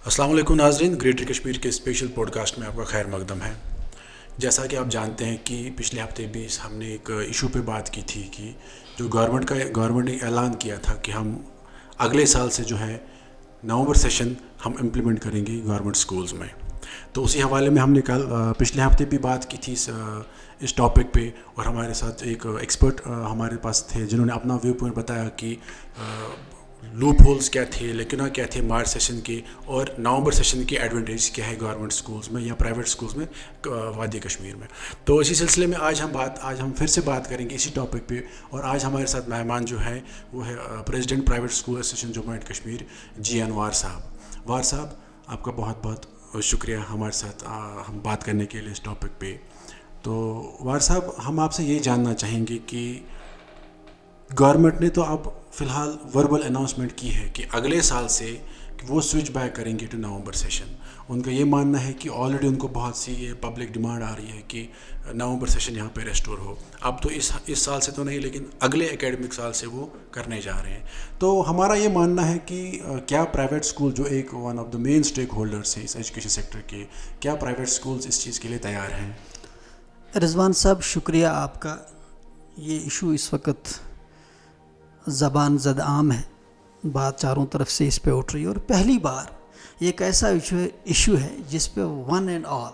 अस्सलाम वालेकुम नाज़रीन, ग्रेटर कश्मीर के स्पेशल पॉडकास्ट में आपका खैर मकदम है। जैसा कि आप जानते हैं कि पिछले हफ्ते भी हमने एक इशू पे बात की थी कि जो गवर्नमेंट ने ऐलान किया था कि हम अगले साल से जो है नवंबर सेशन हम इम्प्लीमेंट करेंगे गवर्नमेंट स्कूल्स में। तो उसी हवाले में हमने कल पिछले हफ्ते भी बात की थी इस टॉपिक पे, और हमारे साथ एक एक्सपर्ट हमारे पास थे जिन्होंने अपना व्यू पॉइंट बताया कि लूप होल्स क्या थे, लेकिन क्या थे मार्च सेशन के और नवंबर सेशन के एडवांटेज क्या है गवर्नमेंट स्कूल्स में या प्राइवेट स्कूल्स में वादी कश्मीर में। तो इसी सिलसिले में आज हम फिर से बात करेंगे इसी टॉपिक पे। और आज हमारे साथ मेहमान जो है वो है president private school association Jammu and Kashmir ji War साहब। वार साहब, आपका बहुत बहुत शुक्रिया हमारे साथ हम बात करने के लिए इस टॉपिक पे। तो वार साहब, हम आपसे ये जानना चाहेंगे कि गवर्नमेंट ने तो अब फ़िलहाल वर्बल अनाउंसमेंट की है कि अगले साल से कि वो स्विच बैक करेंगे टू नवंबर सेशन। उनका ये मानना है कि ऑलरेडी उनको बहुत सी ये पब्लिक डिमांड आ रही है कि नवंबर सेशन यहाँ पे रेस्टोर हो। अब तो इस साल से तो नहीं, लेकिन अगले एकेडमिक साल से वो करने जा रहे हैं। तो हमारा ये मानना है कि क्या प्राइवेट स्कूल जो एक one of the main stakeholders है इस एजुकेशन सेक्टर के, क्या प्राइवेट स्कूल्स इस चीज़ के लिए तैयार हैं? रिजवान साहब, शुक्रिया आपका। ये इशू इस वक्त ज़बान ज़द आम है, बात चारों तरफ से इस पे उठ रही है और पहली बार ये एक ऐसा इशू है जिस पे वन एंड ऑल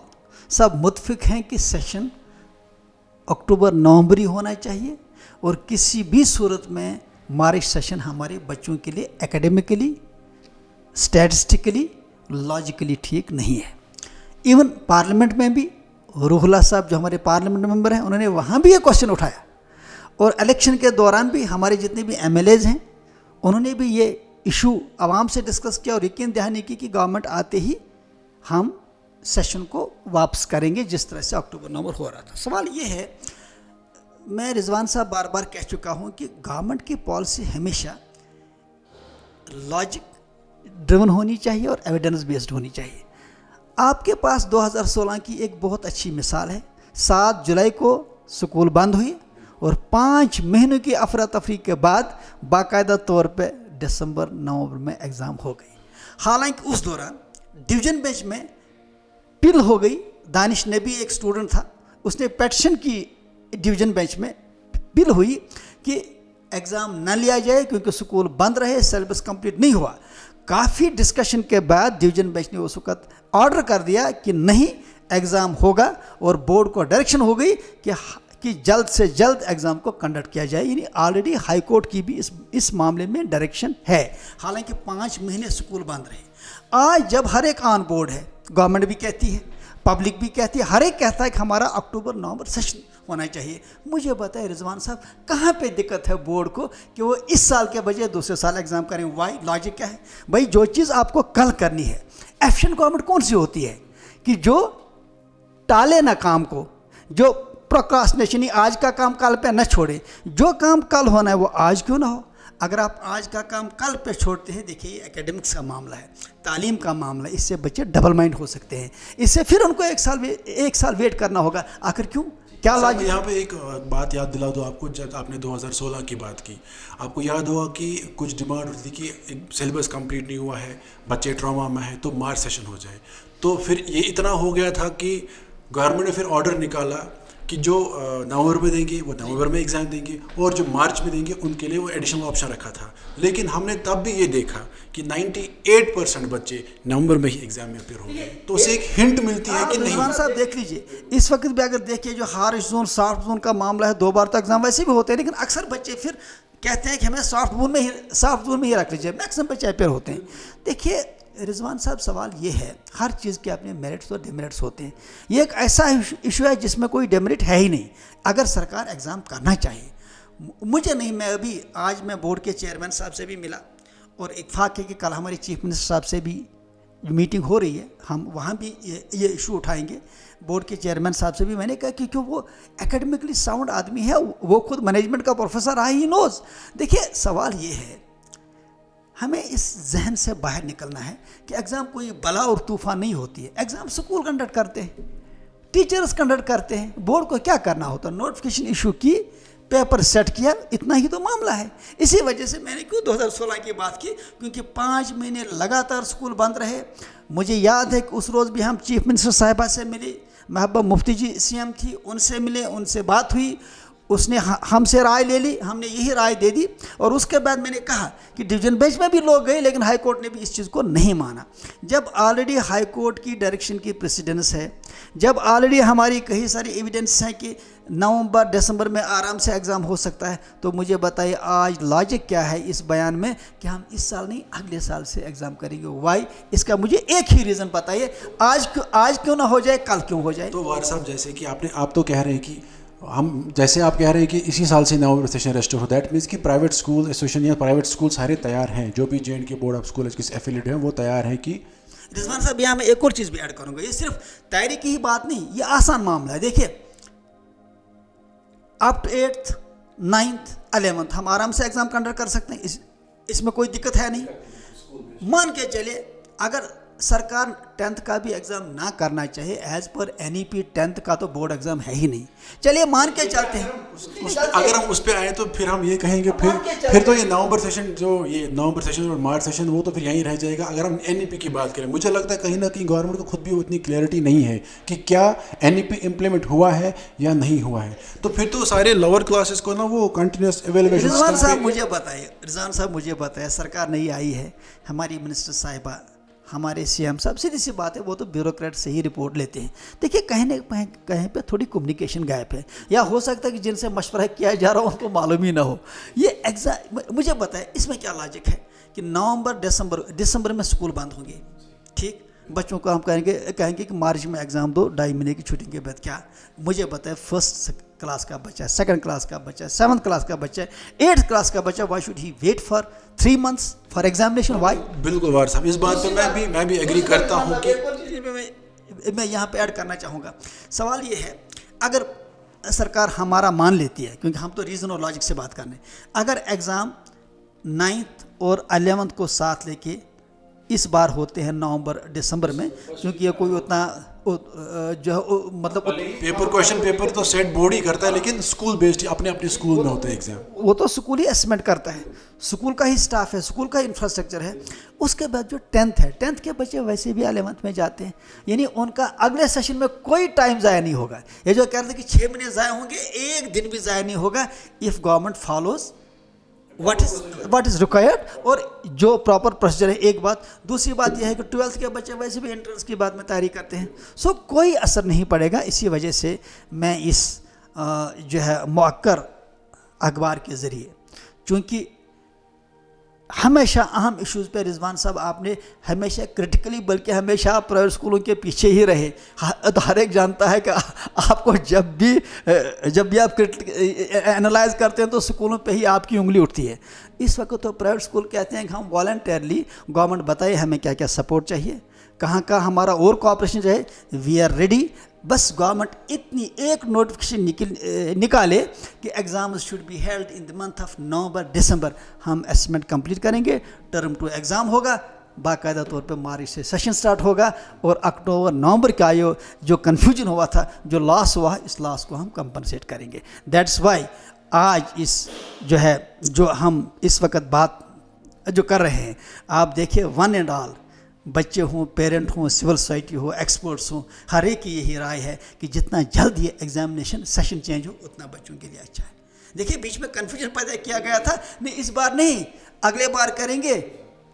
सब मुत्फिक हैं कि सेशन अक्टूबर नवंबर ही होना चाहिए और किसी भी सूरत में मार्च सेशन हमारे बच्चों के लिए एकेडमिकली, स्टैटिस्टिकली, लॉजिकली ठीक नहीं है। इवन पार्लियामेंट में भी रूहुल्लाह साहब जो हमारे पार्लियामेंट मेंबर हैं, उन्होंने वहाँ भी ये क्वेश्चन उठाया और इलेक्शन के दौरान भी हमारे जितने भी एमएलएज हैं उन्होंने भी ये इशू आवाम से डिस्कस किया और यकीन दहानी की कि गवर्नमेंट आते ही हम सेशन को वापस करेंगे जिस तरह से अक्टूबर नवंबर हो रहा था। सवाल ये है, मैं रिजवान साहब बार बार कह चुका हूँ कि गवर्नमेंट की पॉलिसी हमेशा लॉजिक ड्रिवन होनी चाहिए और एविडेंस बेस्ड होनी चाहिए। आपके पास 2016 की एक बहुत अच्छी मिसाल है। 7 जुलाई को स्कूल बंद हुई और 5 महीनों की अफरा तफरी के बाद बाकायदा तौर पे दिसंबर नवंबर में एग्ज़ाम हो गई। हालांकि उस दौरान डिवीज़न बेंच में पिल हो गई। दानिश नबी एक स्टूडेंट था, उसने पेटिशन की डिवीज़न बेंच में, पिल हुई कि एग्ज़ाम न लिया जाए क्योंकि स्कूल बंद रहे, सिलेबस कंप्लीट नहीं हुआ। काफ़ी डिस्कशन के बाद डिवीज़न बेंच ने उस वक्त ऑर्डर कर दिया कि नहीं, एग्ज़ाम होगा और बोर्ड को डायरेक्शन हो गई कि जल्द से जल्द एग्ज़ाम को कंडक्ट किया जाए। यानी ऑलरेडी हाई कोर्ट की भी इस मामले में डायरेक्शन है। हालांकि 5 महीने स्कूल बंद रहे। आज जब हर एक ऑन बोर्ड है, गवर्नमेंट भी कहती है, पब्लिक भी कहती है, हर एक कहता है कि हमारा अक्टूबर नवंबर सेशन होना चाहिए। मुझे बताए रिजवान साहब, कहाँ पे दिक्कत है बोर्ड को कि वो इस साल के बजाय दूसरे साल एग्ज़ाम करें? वाई लॉजिक क्या है भाई? जो चीज़ आपको कल करनी है, एफिशिएंट गवर्नमेंट कौन सी होती है कि जो टाले ना काम को, जो प्रोक्रास्टिनेशन, आज का काम कल पे न छोड़े। जो काम कल होना है वो आज क्यों ना हो? अगर आप आज का काम कल पे छोड़ते हैं, देखिए ये एकेडमिक्स का मामला है, तालीम का मामला है, इससे बच्चे डबल माइंड हो सकते हैं। इससे फिर उनको एक साल वेट करना होगा। आखिर क्यों? क्या लॉजिक? यहाँ पे एक बात याद दिला दो आपको, जब आपने 2016 की बात की, आपको याद होगा कि कुछ डिमांड होती थी कि सिलेबस कंप्लीट नहीं हुआ है, बच्चे ट्रॉमा में है, तो मार्च सेशन हो जाए। तो फिर ये इतना हो गया था कि गवर्नमेंट ने फिर ऑर्डर निकाला कि जो नवंबर में देंगे वो नवंबर में एग्ज़ाम देंगे और जो मार्च में देंगे उनके लिए वो एडिशनल ऑप्शन रखा था। लेकिन हमने तब भी ये देखा कि 98% बच्चे नवंबर में ही एग्ज़ाम में अपेयर हो गए। तो उससे एक हिंट मिलती है कि नहीं। साहब देख लीजिए, इस वक्त भी अगर देखिए जो हार्श जोन सॉफ्ट जोन का मामला है, 2 बार तो एग्ज़ाम वैसे भी होते हैं, लेकिन अक्सर बच्चे फिर कहते हैं कि हमें सॉफ्ट जोन में ही रख लीजिए। मैक्सिमम बच्चे अपेयर होते हैं। देखिए रिजवान साहब, सवाल ये है, हर चीज़ के अपने मेरिट्स और डिमेरिट्स होते हैं। ये एक ऐसा इशू है जिसमें कोई डिमेरिट है ही नहीं। अगर सरकार एग्ज़ाम करना चाहिए, मुझे नहीं, मैं आज मैं बोर्ड के चेयरमैन साहब से भी मिला और इत्फाक है कि कल हमारे चीफ मिनिस्टर साहब से भी मीटिंग हो रही है, हम वहाँ भी ये इशू उठाएंगे। बोर्ड के चेयरमैन साहब से भी मैंने कहा कि क्यों, वो एकेडमिकली साउंड आदमी है, वो खुद मैनेजमेंट का प्रोफेसर है, ही नोज़। देखिए सवाल ये है, हमें इस जहन से बाहर निकलना है कि एग्ज़ाम कोई बला और तूफ़ान नहीं होती है। एग्ज़ाम स्कूल कंडक्ट करते हैं, टीचर्स कंडक्ट करते हैं, बोर्ड को क्या करना होता है? नोटिफिकेशन इशू की, पेपर सेट किया, इतना ही तो मामला है। इसी वजह से मैंने क्यों 2016 की बात की, क्योंकि 5 महीने लगातार स्कूल बंद रहे, مجھے یاد ہے کہ اس روز بھی ہم چیف منسٹر صاحبہ سے ملے, محبوبہ مفتی جی CM تھی, ان سے ملے, ان سے بات ہوئی, اس نے ہم سے رائے لے لی, ہم نے یہی رائے دے دی. اور اس کے بعد میں نے کہا کہ ڈویژن بینچ میں بھی لوگ گئے لیکن ہائی کورٹ نے بھی اس چیز کو نہیں مانا. جب آلریڈی ہائی کورٹ کی ڈائریکشن کی پریسیڈنس ہے, جب آلریڈی ہماری کئی ساری ایویڈنس ہیں کہ نومبر دسمبر میں آرام سے ایگزام ہو سکتا ہے, تو مجھے بتائیے آج لاجک کیا ہے اس بیان میں کہ ہم اس سال نہیں اگلے سال سے ایگزام کریں گے؟ وائی؟ اس کا مجھے ایک ہی ریزن بتائیے, آج کیوں نہ ہو جائے, کل کیوں ہو جائے؟ تو وار صاحب جیسے کہ آپ تو کہہ رہے ہیں کہ جیسے آپ کہہ رہے ہیں کہ اسی سال سے نومبر سیشن ریسٹور ہو, دیٹ مینس کہ پرائیویٹ اسکول ایسوسیشن یا پرائیویٹ اسکول سارے تیار ہیں, جو بھی JNK بورڈ آف اسکول کے ایفیلیٹ ہیں وہ تیار ہیں کہ. رضوان صاحب یہاں میں ایک اور چیز بھی ایڈ کروں گا, یہ صرف تیاری کی ہی بات نہیں, یہ آسان معاملہ ہے. دیکھیے up to 8th 9th 11th ہم آرام سے ایگزام کنڈکٹ کر سکتے ہیں, اس میں کوئی دقت ہے نہیں. مان کے چلے اگر سرکار 10th کا بھی ایگزام نہ کرنا چاہے, ایز پر NEP 10th کا تو بورڈ ایگزام ہے ہی نہیں, چلیے مان کے چلتے ہیں. اگر ہم اس پہ آئیں تو پھر ہم یہ کہیں گے پھر تو یہ نومبر سیشن نومبر سیشن اور مارچ سیشن وہ تو پھر یہیں رہ جائے گا. اگر ہم NEP کی بات کریں, مجھے لگتا ہے کہیں نہ کہیں گورنمنٹ کو خود بھی اتنی کلیئرٹی نہیں ہے کہ کیا NEP امپلیمنٹ ہوا ہے یا نہیں ہوا ہے, تو پھر تو سارے لوور کلاسز کو نا وہ کنٹینیوس ایویلویشن. رضوان صاحب مجھے بتائے سرکار نہیں آئی ہے, ہماری منسٹر صاحبہ, ہمارے CM صاحب, سیدھی سی بات ہے وہ تو بیوروکریٹ سے ہی رپورٹ لیتے ہیں. دیکھیے کہیں پہ تھوڑی کمیونیکیشن گیپ ہے, یا ہو سکتا ہے کہ جن سے مشورہ کیا جا رہا ہو ان کو معلوم ہی نہ ہو. یہ ایگزام مجھے بتائے اس میں کیا لاجک ہے کہ نومبر دسمبر میں اسکول بند ہوں گے, ٹھیک, بچوں کو ہم کہیں گے کہ مارچ میں ایگزام دو, 2.5 مہینے کی چھٹی کے بعد. کیا مجھے بتائے فرسٹ کلاس کا بچہ, سیکنڈ کلاس کا بچہ, 7th کلاس کا بچہ, 8th کلاس کا بچہ, why should he wait for 3 months for examination? Why? بالکل وار صاحب, اس بات پہ میں بھی ایگری کرتا ہوں کہ میں یہاں پہ ایڈ کرنا چاہوں گا. سوال یہ ہے, اگر سرکار ہمارا مان لیتی ہے, کیونکہ ہم تو ریزن اور لاجک سے بات کرنے, اگر ایگزام 9th اور 11th کو ساتھ لے کے اس بار ہوتے ہیں نومبر دسمبر میں, کیونکہ یہ کوئی اتنا جو ہے مطلب کویشچن پیپر تو سیٹ بورڈ ہی کرتا ہے, لیکن اسکول بیسڈ اپنے اسکول میں ہوتے ہیں ایگزام, وہ تو اسکول ہی اسسمنٹ کرتا ہے, اسکول کا ہی اسٹاف ہے, اسکول کا انفراسٹرکچر ہے. اس کے بعد جو 10th ہے, 10th کے بچے ویسے بھی 11th میں جاتے ہیں, یعنی ان کا اگلے سیشن میں کوئی ٹائم ضائع نہیں ہوگا. یہ جو کہتے ہیں کہ 6 مہینے ضائع ہوں گے, ایک دن بھی ضائع نہیں ہوگا, if government follows what is required, اور جو پراپر پروسیجر ہے. ایک بات. دوسری بات یہ ہے کہ 12th کے بچے ویسے بھی انٹرنس کی بات میں تیاری کرتے ہیں, سو کوئی اثر نہیں پڑے گا. اسی وجہ سے میں اس جو ہے مؤکر اخبار کے ذریعے, چونکہ ہمیشہ اہم ایشوز پہ رضوان صاحب آپ نے ہمیشہ کرٹیکلی, بلکہ ہمیشہ آپ پرائیویٹ اسکولوں کے پیچھے ہی رہے. ہر ایک جانتا ہے کہ آپ کو جب بھی آپ انالائز کرتے ہیں تو اسکولوں پہ ہی آپ کی انگلی اٹھتی ہے. اس وقت تو پرائیویٹ اسکول کہتے ہیں کہ ہم والنٹیرلی, گورنمنٹ بتائے ہمیں کیا کیا سپورٹ چاہیے, کہاں کہاں ہمارا اور کوآپریشن چاہیے, وی آر ریڈی. بس گورنمنٹ اتنی ایک نوٹیفکیشن نکالے کہ exams should be held in the month of November December. ہم اسسمنٹ کمپلیٹ کریں گے, ٹرم 2 ایگزام ہوگا, باقاعدہ طور پہ مارچ سے سیشن سٹارٹ ہوگا, اور اکتوبر نومبر کا جو کنفیوژن ہوا تھا, جو لاس ہوا, اس لاس کو ہم کمپنسیٹ کریں گے. دیٹس وائی آج اس جو ہم اس وقت بات جو کر رہے ہیں, آپ دیکھیے ون اینڈ آل, بچے ہوں, پیرنٹ ہوں, سول سوسائٹی ہو, ایکسپرٹس ہوں, ہر ایک کی یہی رائے ہے کہ جتنا جلد یہ ایگزامینیشن سیشن چینج ہو اتنا بچوں کے لیے اچھا ہے. دیکھیے بیچ میں کنفیوژن پیدا کیا گیا تھا, نہیں اس بار نہیں, اگلے بار کریں گے,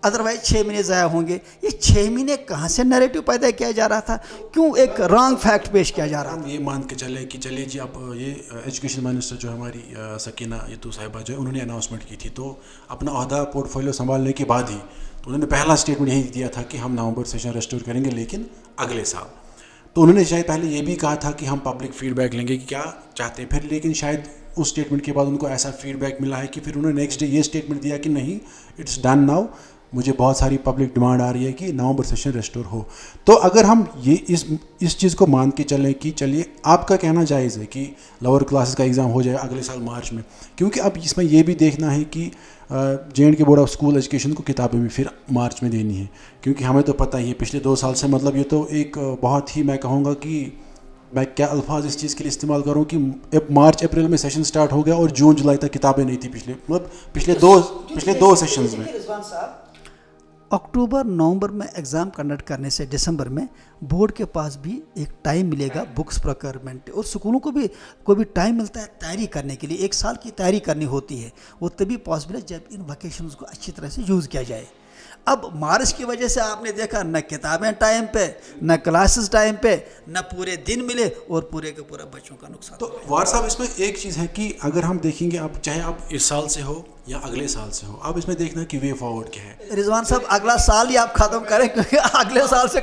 ادروائز 6 مہینے ضائع ہوں گے. یہ 6 مہینے کہاں سے نیریٹو پیدا کیا جا رہا تھا, کیوں ایک رانگ فیکٹ پیش کیا جا رہا تھا؟ یہ مان کے چلے جی, اب یہ ایجوکیشن منسٹر جو ہماری سکینہ یتو صاحبہ جو ہے, انہوں نے اناؤنسمنٹ کی تھی, تو اپنا عہدہ پورٹ فولیو سنبھالنے کے بعد ہی تو انہوں نے پہلا اسٹیٹمنٹ یہی دیا تھا کہ ہم نومبر سیشن ریسٹور کریں گے, لیکن اگلے سال. تو انہوں نے شاید پہلے یہ بھی کہا تھا کہ ہم پبلک فیڈ بیک لیں گے کہ کیا چاہتے ہیں پھر, لیکن شاید اس اسٹیٹمنٹ کے بعد ان کو ایسا فیڈ بیک ملا ہے کہ پھر انہوں نے نیکسٹ ڈے یہ اسٹیٹمنٹ دیا کہ نہیں, اٹس ڈن ناؤ, مجھے بہت ساری پبلک ڈیمانڈ آ رہی ہے کہ نومبر سیشن ریسٹور ہو. تو اگر ہم یہ اس چیز کو مان کے چلیں کہ چلیے آپ کا کہنا جائز ہے کہ لوور کلاسز کا ایگزام ہو جائے اگلے سال مارچ میں, کیونکہ اب اس میں یہ بھی دیکھنا ہے کہ JNK board of school education کو کتابیں بھی پھر مارچ میں دینی ہیں, کیونکہ ہمیں تو پتہ ہی ہے پچھلے 2 سال سے, مطلب یہ تو ایک بہت ہی, میں کہوں گا کہ میں کیا الفاظ اس چیز کے لیے استعمال کروں کہ مارچ اپریل میں سیشن سٹارٹ ہو گیا اور جون جولائی تک کتابیں نہیں تھی پچھلے 2 سیشنز میں. अक्टूबर नवंबर में एग्ज़ाम कंडक्ट करने से दिसंबर में बोर्ड के पास भी एक टाइम मिलेगा बुक्स प्रोक्योरमेंट, और स्कूलों को भी टाइम मिलता है तैयारी करने के लिए। एक साल की तैयारी करनी होती है, वो तभी पॉसिबल है जब इन वैकेशंस को अच्छी तरह से यूज़ किया जाए। अब बारिश की वजह से आपने देखा न किताबें टाइम पे, न क्लासेस टाइम पे, न पूरे दिन मिले, और पूरे के पूरा बच्चों का नुकसान। तो वार साहब इसमें एक चीज़ है कि अगर हम देखेंगे, आप चाहे आप इस साल से हो या अगले साल से हो, आप इसमें देखना कि वे फॉरवर्ड क्या है। रिजवान साहब अगला साल ही आप ख़त्म करें, क्योंकि अगले साल से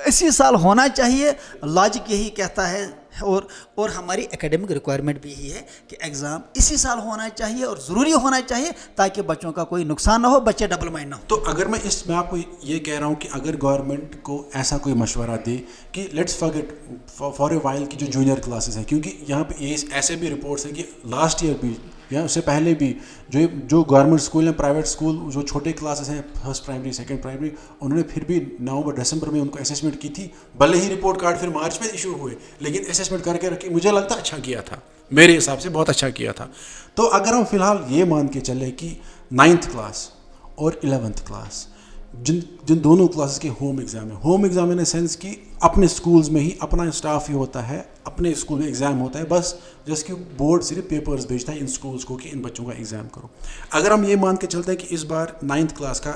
इसी साल होना चाहिए, लॉजिक यही कहता है, और हमारी एकेडमिक रिक्वायरमेंट भी यही है कि एग्ज़ाम इसी साल होना चाहिए और ज़रूरी होना चाहिए, ताकि बच्चों का कोई नुकसान ना हो, बच्चे डबल माइंड ना हो। तो अगर मैं आपको ये कह रहा हूँ कि अगर गवर्नमेंट को ऐसा कोई मशवरा दे कि let's forget for a while की जो जूनियर क्लासेस हैं, क्योंकि यहाँ पे ये ऐसे भी रिपोर्ट्स हैं कि लास्ट ईयर भी या उससे पहले भी जो गवर्नमेंट स्कूल हैं, प्राइवेट स्कूल, जो छोटे क्लासेस हैं, फर्स्ट प्राइमरी सेकंड प्राइमरी, उन्होंने फिर भी नवंबर दिसंबर में उनको असेसमेंट की थी। भले ही रिपोर्ट कार्ड फिर मार्च में इशू हुए, लेकिन असेसमेंट करके रखी, मुझे लगता अच्छा किया था, मेरे हिसाब से बहुत अच्छा किया था। तो अगर हम फिलहाल ये मान के चले कि 9th क्लास और 11th क्लास, जिन दोनों क्लासेस के होम एग्ज़ाम है, home exam in the sense कि अपने स्कूल्स में ही अपना स्टाफ ही होता है, अपने स्कूल में एग्ज़ाम होता है, बस जिसकी बोर्ड सिर्फ पेपर्स भेजता है इन स्कूल्स को कि इन बच्चों का एग्ज़ाम करो। अगर हम ये मान के चलते हैं कि इस बार 9th क्लास का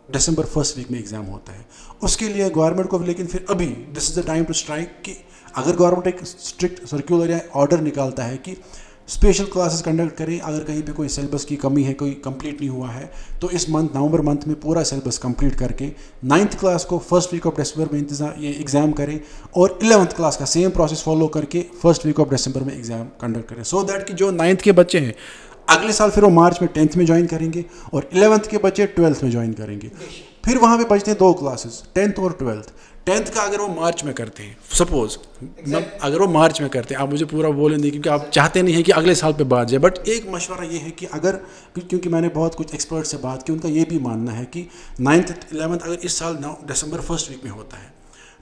दिसंबर फर्स्ट वीक में एग्ज़ाम होता है, उसके लिए गवर्नमेंट को, लेकिन फिर अभी this is the time to strike कि अगर गवर्नमेंट एक स्ट्रिक्ट सर्कुलर या ऑर्डर निकालता है कि स्पेशल क्लासेस कंडक्ट करें, अगर कहीं पे कोई सिलेबस की कमी है, कोई कंप्लीट नहीं हुआ है, तो इस मंथ नवंबर मंथ में पूरा सिलेबस कंप्लीट करके 9th क्लास को फर्स्ट वीक ऑफ दिसंबर में ये एग्ज़ाम करें, और 11th क्लास का सेम प्रोसेस फॉलो करके फर्स्ट वीक ऑफ दिसंबर में एग्ज़ाम कंडक्ट करें, सो दैट कि जो 9th के बच्चे हैं अगले साल फिर वो मार्च में 10th में ज्वाइन करेंगे, और 11th के बच्चे 12th में ज्वाइन करेंगे। फिर वहाँ पे बचते हैं 2 क्लासेस, 10th और 12th। 10th का अगर वो मार्च में करते हैं, सपोज अगर वो मार्च में करते हैं, आप मुझे पूरा बोलें नहीं क्योंकि आप चाहते नहीं हैं कि अगले साल पे बात जाए, बट एक मशवरा ये है कि अगर, क्योंकि मैंने बहुत कुछ एक्सपर्ट से बात की, उनका ये भी मानना है कि 9th 11th अगर इस साल दिसंबर फर्स्ट वीक में होता है,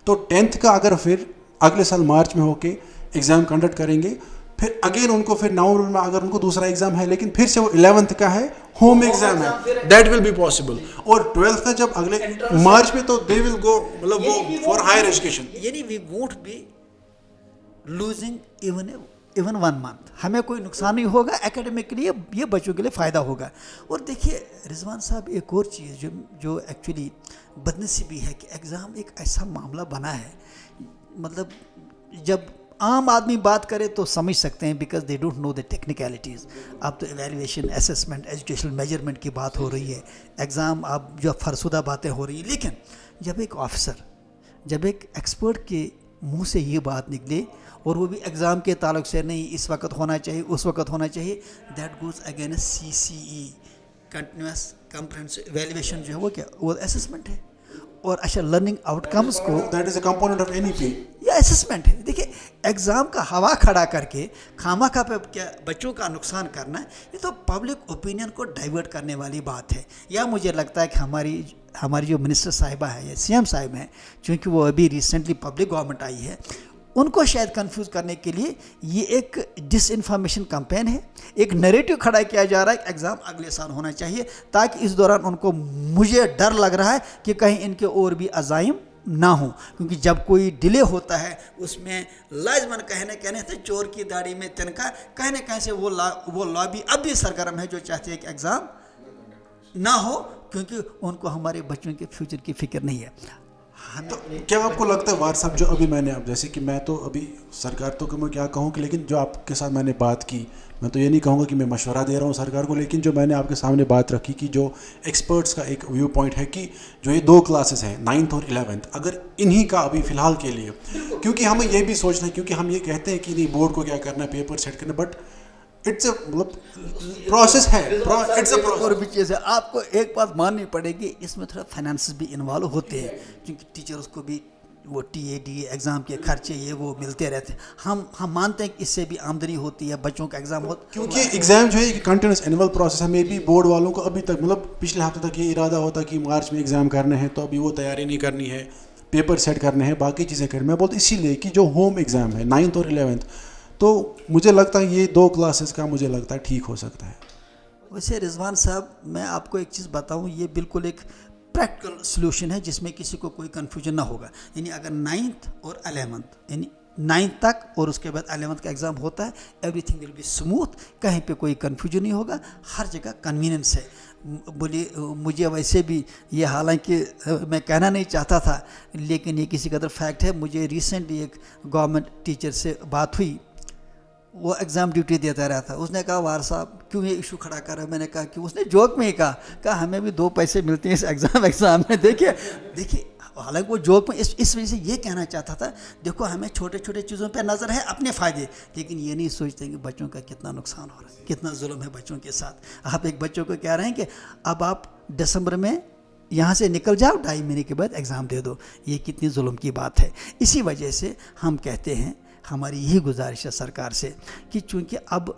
तो 10th का अगर फिर अगले साल मार्च में होके एग्ज़ाम कंडक्ट करेंगे, फिर अगेन उनको फिर नवंबर में अगर उनको दूसरा एग्ज़ाम है, लेकिन फिर से वो 11th का है, होम एग्ज़ाम है, दैट विल बी पॉसिबल। और 12th का जब अगले मार्च में, तो दे विल गो, मतलब वो फॉर हायर एजुकेशन, यानी we won't be losing even 1 month, हमें कोई नुकसान नहीं होगा, एकेडमिक के लिए ये बच्चों के लिए फ़ायदा होगा। और देखिए रिजवान साहब, एक और चीज़ जो एक्चुअली बदनसीबी है कि एग्ज़ाम एक ऐसा मामला बना है, मतलब जब आम आदमी बात करे तो समझ सकते हैं, because they don't know the technicalities. अब तो एवेल्यूएशन, असेसमेंट, एजुकेशनल मेजरमेंट की बात हो रही है, एग्ज़ाम अब जो फरसुदा बातें हो रही हैं, लेकिन जब एक ऑफिसर, जब एक एक्सपर्ट के मुंह से ये बात निकले, और वो भी एग्ज़ाम के ताल्लुक से, नहीं इस वक्त होना चाहिए, उस वक्त होना चाहिए, that goes against CCE, continuous comprehensive evaluation जो है वो क्या, वो असेसमेंट है, और अच्छा लर्निंग आउटकम्स को, that is a component of NEP, ये असेसमेंट है। देखिए एग्ज़ाम का हवा खड़ा करके खामखा पे क्या बच्चों का नुकसान करना है, ये तो पब्लिक ओपिनियन को डाइवर्ट करने वाली बात है। या मुझे लगता है कि हमारी जो मिनिस्टर साहिबा है या CM साहिब हैं, चूँकि वो अभी रिसेंटली पब्लिक गवर्नमेंट आई है, उनको शायद कंफ्यूज करने के लिए ये एक डिसइंफॉर्मेशन कैंपेन है, एक नैरेटिव खड़ा किया जा रहा है कि एग्ज़ाम अगले साल होना चाहिए, ताकि इस दौरान उनको, मुझे डर लग रहा है कि कहीं इनके और भी अज़ाइम ना हो, क्योंकि जब कोई डिले होता है उसमें लाजमन कहने से चोर की दाढ़ी में तिनका, कहने से वो लॉबी अब भी सरगर्म है जो चाहती है कि एग्ज़ाम ना हो, क्योंकि उनको हमारे बच्चों के फ्यूचर की फ़िक्र नहीं है। तो क्या आपको लगता है वार साहब, जो अभी मैंने, अब जैसे कि मैं तो अभी सरकार तो मैं क्या कहूँ कि, लेकिन जो आपके साथ मैंने बात की, मैं तो ये नहीं कहूँगा कि मैं मशवरा दे रहा हूँ सरकार को, लेकिन जो मैंने आपके सामने बात रखी कि जो एक्सपर्ट्स का एक व्यू पॉइंट है कि जो ये 2 क्लासेस हैं 9th और 11th, अगर इन्हीं का अभी फ़िलहाल के लिए, क्योंकि हमें ये भी सोचना है, क्योंकि हम ये कहते हैं कि नहीं बोर्ड को क्या करना है, पेपर सेट करना, बट इट्स अ मतलब प्रोसेस है, इट्स अ प्रोसेस। और भी चीज़ है, आपको एक बात माननी पड़ेगी, इसमें थोड़ा फाइनेंस भी इन्वॉल्व होते हैं, क्योंकि टीचर्स को भी वो TAD एग्ज़ाम के खर्चे ये वो मिलते रहते हैं। हम मानते हैं कि इससे भी आमदनी होती है, बच्चों का एग्ज़ाम होता, क्योंकि एग्ज़ाम जो है एक कंटिन्यूस एनुअल प्रोसेस है। मे बी बोर्ड वालों को अभी तक, मतलब पिछले हफ्ते तक ये इरादा होता कि मार्च में एग्ज़ाम करने हैं, तो अभी वो तैयारी नहीं करनी है, पेपर सेट करने हैं, बाकी चीज़ें करनी। मैं बोलता इसीलिए कि जो होम एग्ज़ाम है 9th और 11th, तो मुझे लगता है ये 2 क्लासेस का मुझे लगता है ठीक हो सकता है। वैसे रिजवान साहब, मैं आपको एक चीज़ बताऊं, ये बिल्कुल एक प्रैक्टिकल सोल्यूशन है जिसमें किसी को कोई कन्फ्यूजन ना होगा. यानी अगर 9th और 11th यानी 9th तक और उसके बाद 11th का एग्ज़ाम होता है, एवरीथिंग विल बी स्मूथ, कहीं पे कोई कन्फ्यूजन नहीं होगा, हर जगह कन्वीनियंस है. बोले मुझे वैसे भी ये, हालांकि मैं कहना नहीं चाहता था लेकिन ये किसी कदर फैक्ट है, मुझे रिसेंटली एक गवर्नमेंट टीचर से बात हुई, वो एग्ज़ाम ड्यूटी देता रहा था. उसने कहा वार साहब क्यों ये इशू खड़ा कर रहा है. मैंने कहा कि उसने जोक में ही कहा हमें भी 2 पैसे मिलते हैं इस एग्ज़ाम में. देखिए हालांकि वो जोक में इस वजह से ये कहना चाहता था, देखो हमें छोटे छोटे चीज़ों पे नज़र है, अपने फ़ायदे, लेकिन ये नहीं सोचते कि बच्चों का कितना नुकसान हो रहा है, कितना जुल्म है बच्चों के साथ. आप एक बच्चों को कह रहे हैं कि अब आप दिसंबर में यहाँ से निकल जाओ, 2.5 महीने के बाद एग्ज़ाम दे दो. ये कितनी जुल्म की बात है. इसी वजह से हम कहते हैं, हमारी यही गुजारिश है सरकार से कि चूँकि अब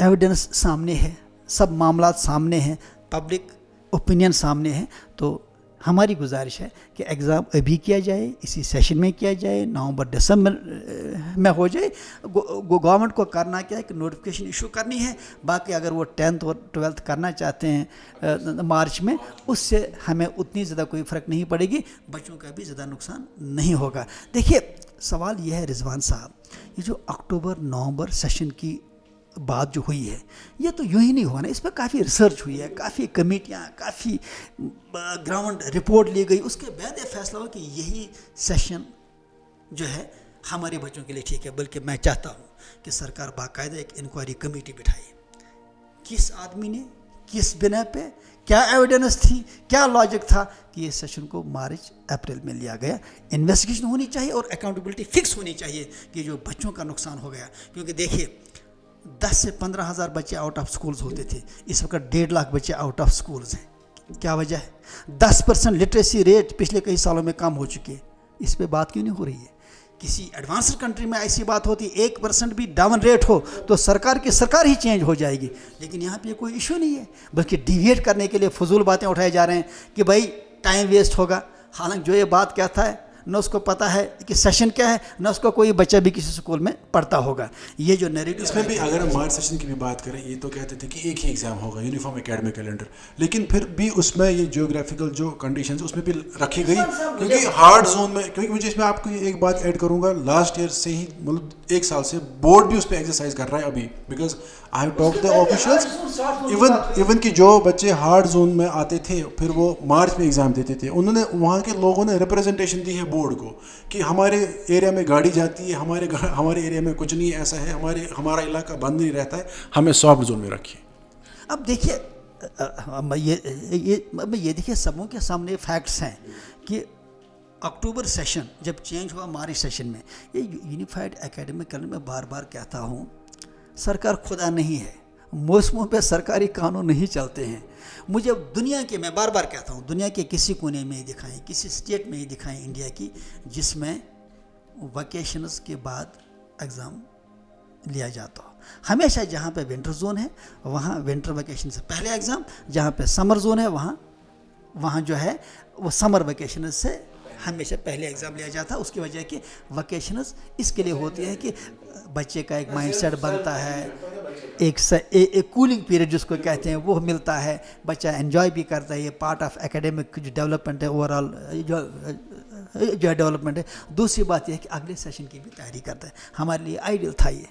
एविडेंस सामने है, सब मामला सामने हैं, पब्लिक ओपिनियन सामने है, तो हमारी गुजारिश है कि एग्ज़ाम अभी किया जाए, इसी सेशन में किया जाए, नवंबर दिसंबर में हो जाए. गवर्नमेंट को करना क्या है कि नोटिफिकेशन इशू करनी है. बाकी अगर वो 10th और 12th करना चाहते हैं मार्च में, उससे हमें उतनी ज़्यादा कोई फ़र्क नहीं पड़ेगी, बच्चों का भी ज़्यादा नुकसान नहीं होगा. देखिए सवाल यह है रिजवान साहब, ये जो अक्टूबर नवंबर सेशन की बात जो हुई है, ये तो यूँ ही नहीं हुआ ना, इस पर काफ़ी रिसर्च हुई है, काफ़ी कमेटियाँ, काफ़ी ग्राउंड रिपोर्ट ली गई, उसके बाद ये फैसला हुआ कि यही सेशन जो है हमारे बच्चों के लिए ठीक है. बल्कि मैं चाहता हूँ कि सरकार बाकायदा एक इंक्वायरी कमेटी बिठाए, किस आदमी ने किस बिना पे, क्या एविडेंस थी, क्या लॉजिक था कि ये सेशन को मार्च अप्रैल में लिया गया. इन्वेस्टिगेशन होनी चाहिए और अकाउंटेबिलिटी फिक्स होनी चाहिए कि जो बच्चों का नुकसान हो गया. क्योंकि देखिए 10 से 15 हज़ार बच्चे आउट ऑफ स्कूल्स होते थे, इस वक्त 1.5 लाख बच्चे आउट ऑफ स्कूल्स हैं. क्या वजह है? 10% लिटरेसी रेट पिछले कई सालों में कम हो चुकी है. इस पे बात क्यों नहीं हो रही है? किसी एडवांस्ड कंट्री में ऐसी बात होती, 1% भी डाउन रेट हो तो सरकार की सरकार ही चेंज हो जाएगी. लेकिन यहाँ पे कोई इशू नहीं है, बल्कि डिविएट करने के लिए फजूल बातें उठाई जा रहे हैं कि भाई टाइम वेस्ट होगा. हालांकि जो ये बात कहता है न उसको पता है कि सेशन क्या है, न उसको कोई बच्चा भी किसी स्कूल में पढ़ता होगा. ये जो नैरेटिव, इसमें भी अगर हम मार्च सेशन की भी बात करें, ये तो कहते थे कि एक ही एग्ज़ाम होगा, यूनिफॉर्म एकेडमिक कैलेंडर, लेकिन फिर भी उसमें ये जियोग्राफिकल जो कंडीशंस उसमें भी रखी गई, क्योंकि हार्ड जोन में, क्योंकि मुझे इसमें आपको एक बात ऐड करूंगा, लास्ट ईयर से ही मतलब 1 साल से बोर्ड भी उस पर एक्सरसाइज कर रहा है अभी, because I have talk the officials, even कि जो बच्चे हार्ड जोन में आते थे फिर वो मार्च में एग्ज़ाम देते थे, उन्होंने वहाँ के लोगों ने रिप्रेजेंटेशन दी है बोर्ड को कि हमारे एरिया में गाड़ी जाती है, हमारे एरिया में कुछ नहीं ऐसा है, हमारा इलाका बंद नहीं रहता है, हमें सॉफ्ट जोन में रखिए. अब देखिए ये देखिए सबों के सामने फैक्ट्स हैं कि अक्टूबर सेशन जब चेंज हुआ मार्च सेशन में, ये यूनिफाइड एकेडमिक कैलेंडर में बार बार कहता हूँ, सरकार खुदा नहीं है, मौसमों पे सरकारी कानून नहीं चलते हैं. मुझे दुनिया के, मैं बार बार कहता हूँ, दुनिया के किसी कोने में ही दिखाएं, किसी स्टेट में ही दिखाएं इंडिया की, जिसमें वैकेशंस के बाद एग्ज़ाम लिया जाता हो. हमेशा जहाँ पे विंटर जोन है वहाँ विंटर वैकेशन से पहले एग्ज़ाम, जहाँ पे समर जोन है वहाँ जो है वो समर वैकेशन से हमेशा पहले एग्ज़ाम लिया जाता है. उसकी वजह कि वैकेशंस इसके लिए होती है कि बच्चे का एक माइंडसेट बनता है, एक कूलिंग पीरियड जिसको कहते हैं वो मिलता है, बच्चा एंजॉय भी करता है, ये पार्ट ऑफ एकेडमिक जो डेवलपमेंट है, ओवरऑल जो डेवलपमेंट है. दूसरी बात यह है कि अगले सेशन की भी तैयारी करता है. हमारे लिए आइडियल था ये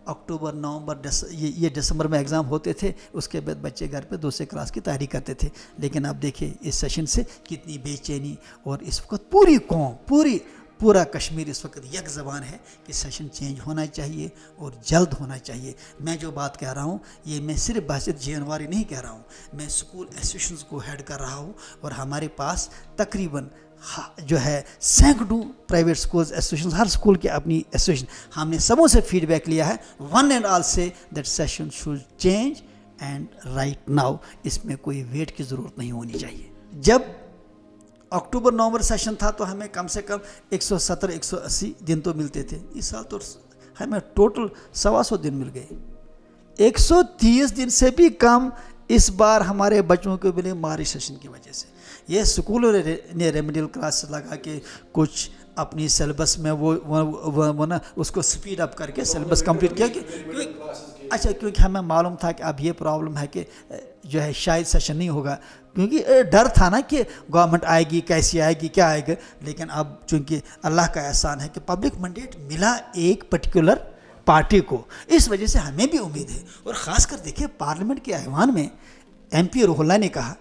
अक्टूबर नवंबर ये दिसंबर में एग्ज़ाम होते थे, उसके बाद बच्चे घर पे दूसरे क्लास की तैयारी करते थे. लेकिन अब देखिए इस सेशन से कितनी बेचैनी, और इस वक्त पूरी कौम पूरा कश्मीर इस वक्त एक ज़बान है कि सेशन चेंज होना चाहिए और जल्द होना चाहिए. मैं जो बात कह रहा हूँ ये मैं सिर्फ बासित जानवारी नहीं कह रहा हूँ, मैं स्कूल एसोसिएशन को हेड कर रहा हूँ, और हमारे पास तकरीबन जो है सैकड़ों प्राइवेट स्कूल्स एसोसिएशन, हर स्कूल की अपनी एसोसिएशन, हमने सबों से फीडबैक लिया है, one and all say that session should change and right now. इसमें कोई वेट की ज़रूरत नहीं होनी चाहिए. जब अक्टूबर नवंबर सेशन था तो हमें कम से कम 170-180 दिन तो मिलते थे. इस साल तो हमें टोटल 125 दिन मिल गए. 130 दिन से भी कम इस बार हमारे बच्चों को मिले मार्च सेशन की वजह से. ये स्कूलों ने रेमेडियल क्लास लगा के कुछ अपनी सिलेबस में वो ना उसको स्पीड अप करके सिलेबस कंप्लीट किया क्योंकि हमें मालूम था कि अब ये प्रॉब्लम है कि जो है शायद सेशन नहीं होगा, کیونکہ ڈر تھا نا کہ گورنمنٹ آئے گی کیسی آئے گی کیا آئے گا، لیکن اب چونکہ اللہ کا احسان ہے کہ پبلک منڈیٹ ملا ایک پرٹیکولر پارٹی کو، اس وجہ سے ہمیں بھی امید ہے. اور خاص کر دیکھیں پارلیمنٹ کے ایوان میں ایم پی روح اللہ نے کہا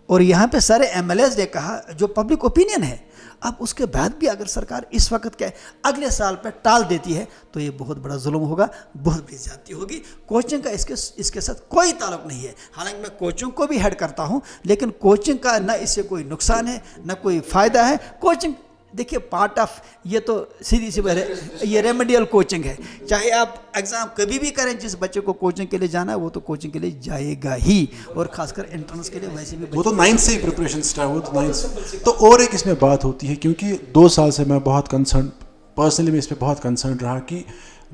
اور یہاں پہ سارے ایم ایل ایز نے کہا جو پبلک اوپینین ہے. اب اس کے بعد بھی اگر سرکار اس وقت کے اگلے سال پہ ٹال دیتی ہے تو یہ بہت بڑا ظلم ہوگا، بہت بڑی زیادتی ہوگی. کوچنگ کا اس کے ساتھ کوئی تعلق نہیں ہے، حالانکہ میں کوچنگ کو بھی ہیڈ کرتا ہوں، لیکن کوچنگ کا نہ اس سے کوئی نقصان ہے نہ کوئی فائدہ ہے. کوچنگ دیکھیے پارٹ آف، یہ تو سیدھی سی بات ہے، یہ ریمیڈیل کوچنگ ہے. چاہے آپ ایگزام کبھی بھی کریں، جس بچے کو کوچنگ کے لیے جانا ہے وہ تو کوچنگ کے لیے جائے گا ہی، اور خاص کر انٹرنس کے لیے ویسے بھی وہ تو 9 سے ہی پریپریشن سٹارٹ، وہ تو 9 سے. تو اور ایک اس میں بات ہوتی ہے، کیونکہ 2 سال سے میں بہت کنسرن، پرسنلی میں اس پہ بہت کنسرن رہا کہ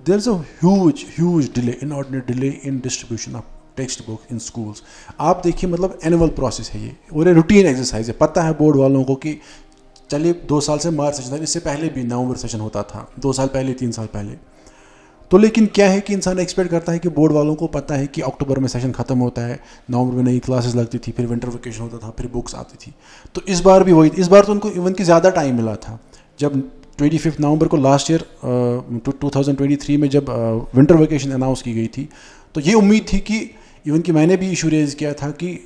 there is a huge delay, inordinate delay in distribution of text book in schools. آپ دیکھیے مطلب اینول پروسیس ہے یہ، اور یہ روٹین ایکسرسائز ہے. پتہ ہے بورڈ والوں کو کہ چلیے 2 سال سے مارچ سیشن تھا، اس سے پہلے بھی نومبر سیشن ہوتا تھا 2 سال پہلے 3 سال پہلے. تو لیکن کیا ہے کہ انسان ایکسپیکٹ کرتا ہے کہ بورڈ والوں کو پتہ ہے کہ اکتوبر میں سیشن ختم ہوتا ہے، نومبر میں نئی کلاسز لگتی تھی، پھر ونٹر ویکیشن ہوتا تھا، پھر بکس آتی تھی. تو اس بار بھی وہی، اس بار تو ان کو ایون کی زیادہ ٹائم ملا تھا. جب 25 نومبر کو لاسٹ ایئر 2023 میں جب ونٹر ویکیشن اناؤنس کی گئی تھی، تو یہ امید تھی کہ ایون کہ میں نے بھی ایشو ریز کیا تھا کہ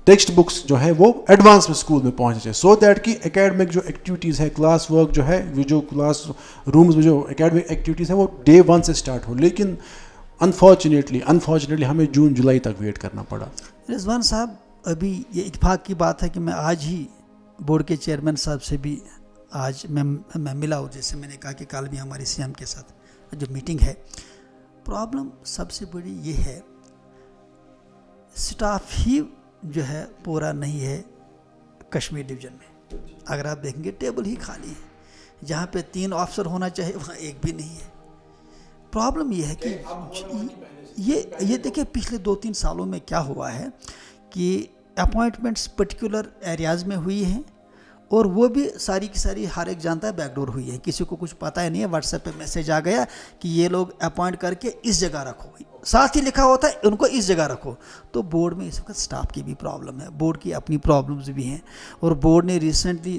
ٹیکسٹ بکس جو ہے وہ ایڈوانس میں اسکول میں پہنچ جائے، سو دیٹ کہ اکیڈمک جو ایکٹیویٹیز ہے، کلاس ورک جو ہے، جو کلاس رومز میں جو اکیڈمک ایکٹیویٹیز ہیں وہ ڈے 1 سے اسٹارٹ ہو. لیکن انفارچونیٹلی ہمیں جون جولائی تک ویٹ کرنا پڑا. رضوان صاحب، ابھی یہ اتفاق کی بات ہے کہ میں آج ہی بورڈ کے چیئرمین صاحب سے بھی آج میں ملا ہوں، جیسے میں نے کہا کہ کل بھی ہماری سی ایم کے ساتھ جو میٹنگ ہے. پرابلم سب سے بڑی یہ ہے، سٹاف ہی جو ہے پورا نہیں ہے کشمیر ڈویژن میں. اگر آپ دیکھیں گے ٹیبل ہی خالی ہے، جہاں پہ 3 آفیسر ہونا چاہیے وہاں ایک بھی نہیں ہے. پرابلم یہ ہے کہ یہ دیکھیں پچھلے 2-3 سالوں میں کیا ہوا ہے کہ اپوائنٹمنٹس پرٹیکولر ایریاز میں ہوئی ہیں، اور وہ بھی ساری کی ساری ہر ایک جانتا ہے بیک ڈور ہوئی ہے، کسی کو کچھ پتہ ہی نہیں ہے. واٹس ایپ پہ میسج آ گیا کہ یہ لوگ اپوائنٹ کر کے اس جگہ رکھو، ساتھ ہی لکھا ہوتا ہے ان کو اس جگہ رکھو. تو بورڈ میں اس وقت سٹاف کی بھی پرابلم ہے، بورڈ کی اپنی پرابلمز بھی ہیں. اور بورڈ نے ریسنٹلی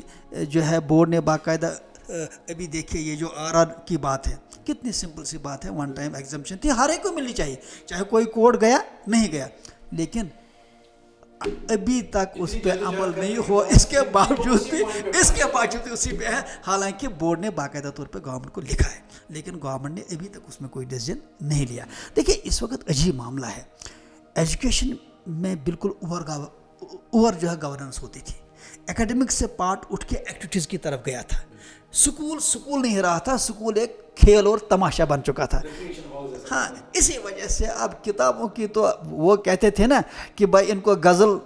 جو ہے بورڈ نے باقاعدہ ابھی دیکھیے یہ جو آر کی بات ہے، کتنی سمپل سی بات ہے. 1 ٹائم ایگزمپشن تھی، ہر ایک کو ملنی چاہیے، چاہے کوئی کوڈ گیا نہیں گیا، لیکن ابھی تک اس پہ عمل نہیں ہوا. اس کے باوجود بھی اسی پہ ہے، حالانکہ بورڈ نے باقاعدہ طور پہ گورنمنٹ کو لکھا ہے، لیکن گورنمنٹ نے ابھی تک اس میں کوئی ڈیسیژن نہیں لیا. دیکھیے اس وقت عجیب معاملہ ہے، ایجوکیشن میں بالکل اوور جو ہے گورننس ہوتی تھی. ایکیڈمک سے پارٹ اٹھ کے ایکٹیویٹیز کی طرف گیا تھا. سکول نہیں رہا تھا، سکول ایک کھیل اور تماشا بن چکا تھا. ہاں، اسی وجہ سے اب کتابوں کی تو وہ کہتے تھے نا کہ بھائی ان کو غزل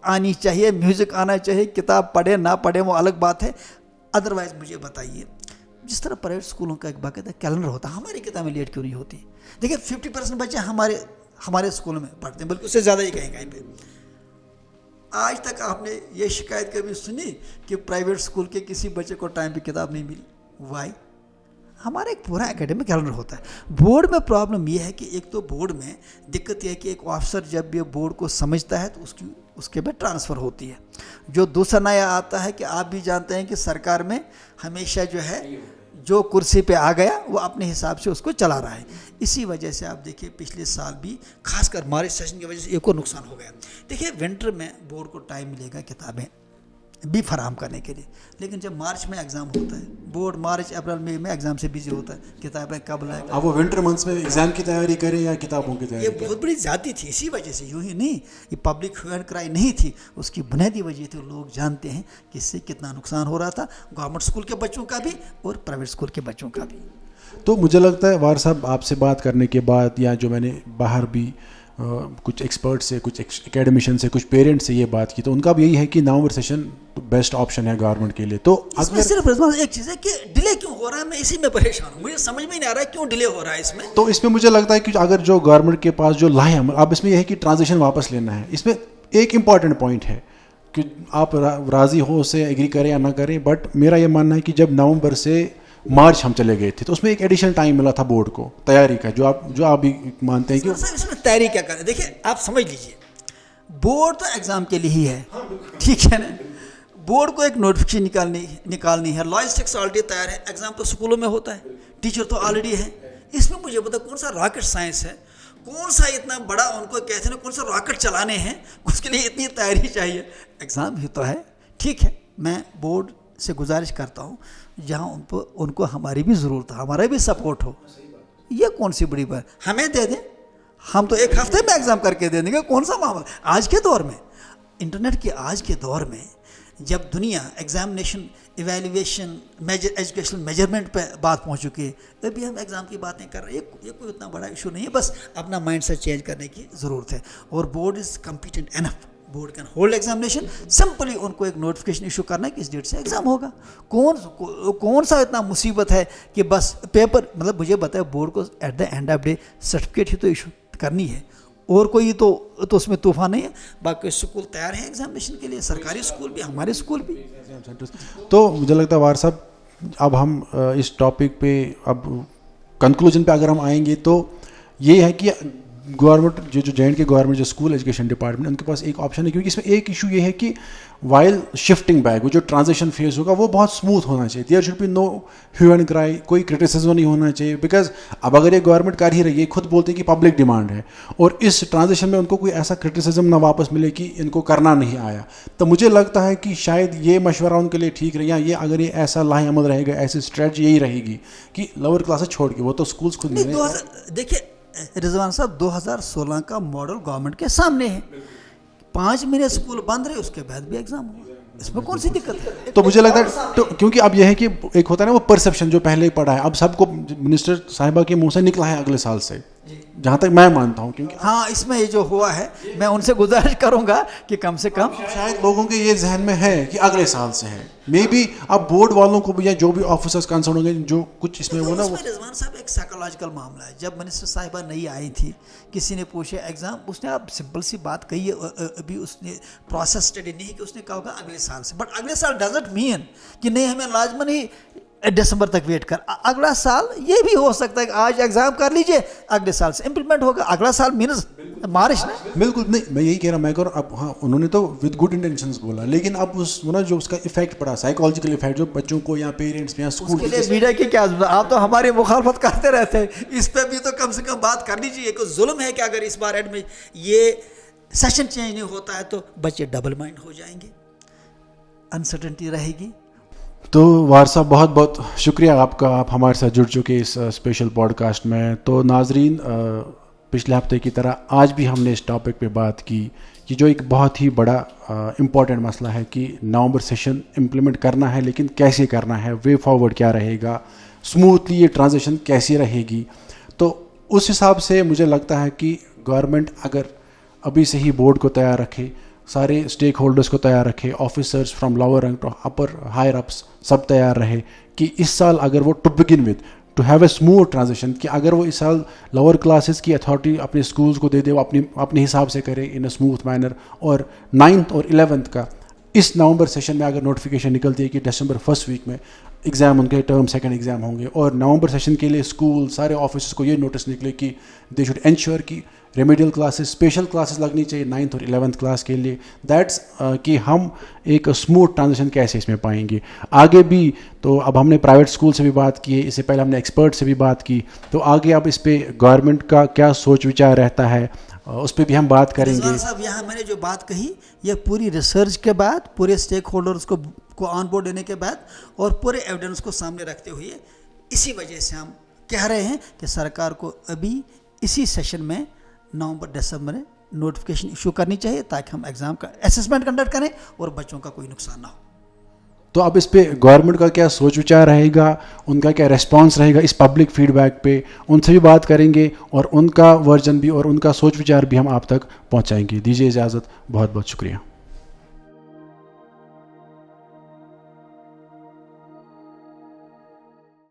آنی چاہیے، میوزک آنا چاہیے، کتاب پڑھے نہ پڑھے وہ الگ بات ہے. ادروائز مجھے بتائیے، جس طرح پرائیویٹ اسکولوں کا ایک باقاعدہ کیلنڈر ہوتا ہے، ہماری کتابیں لیٹ کیوں نہیں ہوتی؟ دیکھیے 50% بچے ہمارے اسکول میں پڑھتے ہیں، بلکہ اس سے زیادہ ہی کہیں پہ. آج تک آپ نے یہ شکایت کبھی سنی کہ پرائیویٹ اسکول کے کسی بچے کو ٹائم پہ کتاب نہیں ملی؟ وائی؟ ہمارا ایک پورا اکیڈمک کیلنڈر ہوتا ہے. بورڈ میں پرابلم یہ ہے کہ ایک تو بورڈ میں دقت یہ ہے کہ ایک آفیسر جب یہ بورڈ کو سمجھتا ہے تو اس کے بعد ٹرانسفر ہوتی ہے. جو دوسرا نیا آتا ہے کہ آپ بھی جانتے ہیں کہ سرکار میں ہمیشہ جو ہے جو کرسی پہ آ گیا وہ اپنے حساب سے اس کو چلا رہا ہے. اسی وجہ سے آپ دیکھیے پچھلے سال بھی خاص کر مارچ سیشن کی وجہ سے ایک اور نقصان ہو گیا. دیکھیے ونٹر میں بورڈ کو ٹائم ملے گا کتابیں بھی فراہم کرنے کے لیے، لیکن جب مارچ میں ایگزام ہوتا ہے، بورڈ مارچ اپریل مئی میں ایگزام سے بزی ہوتا ہے، کتابیں کب لائے گا. اب وہ ونٹر منتھس میں ایگزام کی تیاری کریں یا کتابوں کی تیاری؟ یہ بہت بڑی زیادتی تھی. اسی وجہ سے یوں ہی نہیں، یہ پبلک ہیو اینڈ کرائی نہیں تھی، اس کی بنیادی وجہ تھی لوگ جانتے ہیں کہ اس سے کتنا نقصان ہو رہا تھا گورنمنٹ اسکول کے بچوں کا بھی اور پرائیویٹ اسکول کے بچوں کا بھی. تو مجھے لگتا ہے وار صاحب آپ سے بات کرنے کے بعد، یا جو میں نے باہر بھی کچھ ایکسپرٹ سے، کچھ اکیڈمیشین سے، کچھ پیرنٹ سے یہ بات کی، تو ان کا بھی یہی ہے کہ نومبر سیشن بیسٹ آپشن ہے گورنمنٹ کے لیے. تو اس میں صرف ایک چیز ہے کہ ڈیلے کیوں ہو رہا ہے، میں اسی میں پریشان ہوں، مجھے سمجھ میں نہیں آ رہا ہے کیوں ڈیلے ہو رہا ہے اس میں. تو اس میں مجھے لگتا ہے کہ اگر جو گورنمنٹ کے پاس جو لائے ہیں، اب اس میں یہ ہے کہ ٹرانزیکشن واپس لینا ہے. اس میں ایک امپورٹنٹ پوائنٹ ہے کہ آپ راضی ہو اس سے ایگری کریں یا نہ کریں، بٹ میرا یہ ماننا ہے کہ جب نومبر سے مارچ ہم چلے گئے تھے تو اس میں ایک ایڈیشنل ٹائم ملا تھا بورڈ کو تیاری کا، جو آپ بھی مانتے ہیں کہ اس میں تیاری کیا کریں. دیکھیے آپ سمجھ لیجئے، बोर्ड तो एग्ज़ाम के लिए ही है, ठीक है ना. बोर्ड को एक नोटिफिकेशन निकालनी है, लॉजिस्टिक्स ऑलरेडी तैयार है, एग्ज़ाम तो स्कूलों में होता है, टीचर तो ऑलरेडी है. इसमें मुझे पता कौन सा रॉकेट साइंस है, कौन सा इतना बड़ा उनको कहते हैं कौन सा रॉकेट चलाने हैं, उसके लिए इतनी तैयारी चाहिए. एग्ज़ाम ही तो है. ठीक है, मैं बोर्ड से गुजारिश करता हूँ जहाँ उनको हमारी भी ज़रूरत है, हमारा भी सपोर्ट हो. ये कौन सी बड़ी बात, हमें दे दें, हम तो एक हफ्ते में एग्ज़ाम करके दे देंगे, कौन सा मामला. आज के दौर में, इंटरनेट के आज के दौर में, जब दुनिया एग्जामिनेशन, इवैल्यूएशन, एजुकेशनल मेजरमेंट पे बात पहुंच चुकी है, अभी हम एग्ज़ाम की बात नहीं कर रहे. ये कोई उतना बड़ा इशू नहीं है, बस अपना माइंड सेट चेंज करने की ज़रूरत है. और board is competent enough, board can hold examination. Simply उनको एक नोटिफिकेशन इशू करना है कि इस डेट से एग्ज़ाम होगा. कौन सा इतना मुसीबत है कि बस पेपर, मतलब मुझे बताया बोर्ड को at the end of day certificate ही तो इशू करनी है, और कोई तो उसमें तूफान नहीं है. बाकी स्कूल तैयार है एग्जामिनेशन के लिए, सरकारी स्कूल भी, हमारे स्कूल भी. तो मुझे लगता है वार साहब, अब हम इस टॉपिक पे अब कंक्लूजन पे अगर हम आएंगे तो ये है कि गवर्नमेंट जो J&K गवर्नमेंट जो स्कूल एजुकेशन डिपार्टमेंट, उनके पास एक ऑप्शन है, क्योंकि इसमें एक इशू ये है कि वाइल शिफ्टिंग बैक, वो जो ट्रांजिशन फेज होगा वो बहुत स्मूथ होना चाहिए. There should be no hue and cry, कोई क्रिटिसिज्म नहीं होना चाहिए. बिकॉज अब अगर ये गवर्नमेंट कर ही रही है, खुद बोलते हैं कि पब्लिक डिमांड है, और इस ट्रांजिशन में उनको कोई ऐसा क्रिटिसिज्म ना वापस मिले कि इनको करना नहीं आया, तो मुझे लगता है कि शायद ये मशवरा उनके लिए ठीक रहे. या ये अगर ये ऐसा लाहेअमल रहेगा, ऐसी स्ट्रेटजी यही रहेगी कि लोअर क्लासेस छोड़ के, वो तो स्कूल्स खुद नहीं रहे. देखिए रिजवान साहब, 2016 का मॉडल गवर्नमेंट के सामने है. 5 महीने स्कूल बंद रहे, उसके बाद भी एग्जाम हुआ, इसमें कौन सी दिक्कत है. तो मुझे लगता है तो क्योंकि अब यह है कि एक होता है ना वो परसेप्शन जो पहले ही पड़ा है, अब सबको मिनिस्टर साहिबा के मुंह से निकला है अगले साल से, जहाँ तक मैं मानता हूँ. क्योंकि हाँ, इसमें ये जो हुआ है, मैं उनसे गुजारिश करूँगा कि कम से कम शायद लोगों के ये जहन में है कि अगले साल से है. मे बी अब बोर्ड वालों को भी या जो भी ऑफिसर्स कंसर्न होंगे, जो कुछ इसमें वो ना, वो रिजवान साहब एक साइकोलॉजिकल मामला है. जब मिनिस्टर साहिबा नई आई थी, किसी ने पूछे एग्ज़ाम, उसने आप सिंपल सी बात कही है, अभी उसने प्रोसेस स्टडी नहीं कि उसने कहा होगा अगले साल से. बट अगले साल डजंट मीन कि नहीं हमें लाजमन ही दिसंबर तक वेट कर. अगला साल ये भी हो सकता है कि आज एग्जाम कर लीजिए, अगले साल से इम्प्लीमेंट होगा. अगला साल मीन्स मार्च ना. बिल्कुल नहीं, मैं यही कह रहा मैं अब हाँ, उन्होंने तो विद गुड इंटेंशंस बोला, लेकिन अब उस ना जो उसका इफेक्ट पड़ा, साइकोलॉजिकल इफेक्ट, जो बच्चों को या पेरेंट्स या स्कूल के लिए मीडिया की क्या, आप तो हमारी मुखालफत करते रहते हैं, इस पर भी तो कम से कम बात करनी चाहिए. कोई जुल्म है कि अगर इस बार एडमिट ये सेशन चेंज नहीं होता है तो बच्चे डबल माइंड हो जाएंगे, अनसर्टेनिटी रहेगी. तो वार साहब बहुत बहुत शुक्रिया आपका, आप हमारे साथ जुड़ चुके इस स्पेशल पॉडकास्ट में. तो नाजरीन, पिछले हफ्ते की तरह आज भी हमने इस टॉपिक पे बात की कि जो एक बहुत ही बड़ा इम्पॉर्टेंट मसला है कि नवंबर सेशन इम्प्लीमेंट करना है, लेकिन कैसे करना है, वे फॉरवर्ड क्या रहेगा, स्मूथली ये ट्रांजिशन कैसी रहेगी. तो उस हिसाब से मुझे लगता है कि गवर्नमेंट अगर अभी से ही बोर्ड को तैयार रखे, सारे स्टेक होल्डर्स को तैयार रखे, officers from lower rank to upper higher ups सब तैयार रहे कि इस साल अगर वो to begin with to have a smooth transition, कि अगर वो इस साल लोअर क्लासेस की अथॉरिटी अपने स्कूल्स को दे दे, वो अपने हिसाब से करे इन अ स्मूथ मैनर. और 9th और 11th का इस नवंबर सेशन में अगर नोटिफिकेशन निकलती है कि दिसंबर फर्स्ट वीक में एग्ज़ाम, उनके टर्म सेकंड एग्ज़ाम होंगे, और नवंबर सेशन के लिए स्कूल सारे ऑफिस को ये नोटिस निकले कि दे शुड एंश्योर कि रेमेडियल क्लासेस, स्पेशल क्लासेस लगनी चाहिए 9th और 11th क्लास के लिए. दैट्स कि हम एक स्मूथ ट्रांजिशन कैसे इसमें पाएंगे आगे भी. तो अब हमने प्राइवेट स्कूल से भी बात की है, इससे पहले हमने एक्सपर्ट से भी बात की, तो आगे अब इस पर गवर्नमेंट का क्या सोच विचार रहता है उस पर भी हम बात करेंगे. साहब, यहाँ मैंने जो बात कही, ये पूरी रिसर्च के बाद, पूरे स्टेक होल्डर्स को ऑन बोर्ड देने के बाद और पूरे एविडेंस को सामने रखते हुए, इसी वजह से हम कह रहे हैं कि सरकार को अभी इसी सेशन में नवंबर दिसंबर में नोटिफिकेशन इशू करनी चाहिए, ताकि हम एग्ज़ाम का असेसमेंट कंडक्ट करें और बच्चों का कोई नुकसान ना हो. तो अब इस पे गवर्नमेंट का क्या सोच विचार रहेगा, उनका क्या रेस्पॉन्स रहेगा इस पब्लिक फीडबैक पे, उनसे भी बात करेंगे और उनका वर्जन भी और उनका सोच विचार भी हम आप तक पहुंचाएंगे. दीजिए इजाज़त, बहुत बहुत शुक्रिया.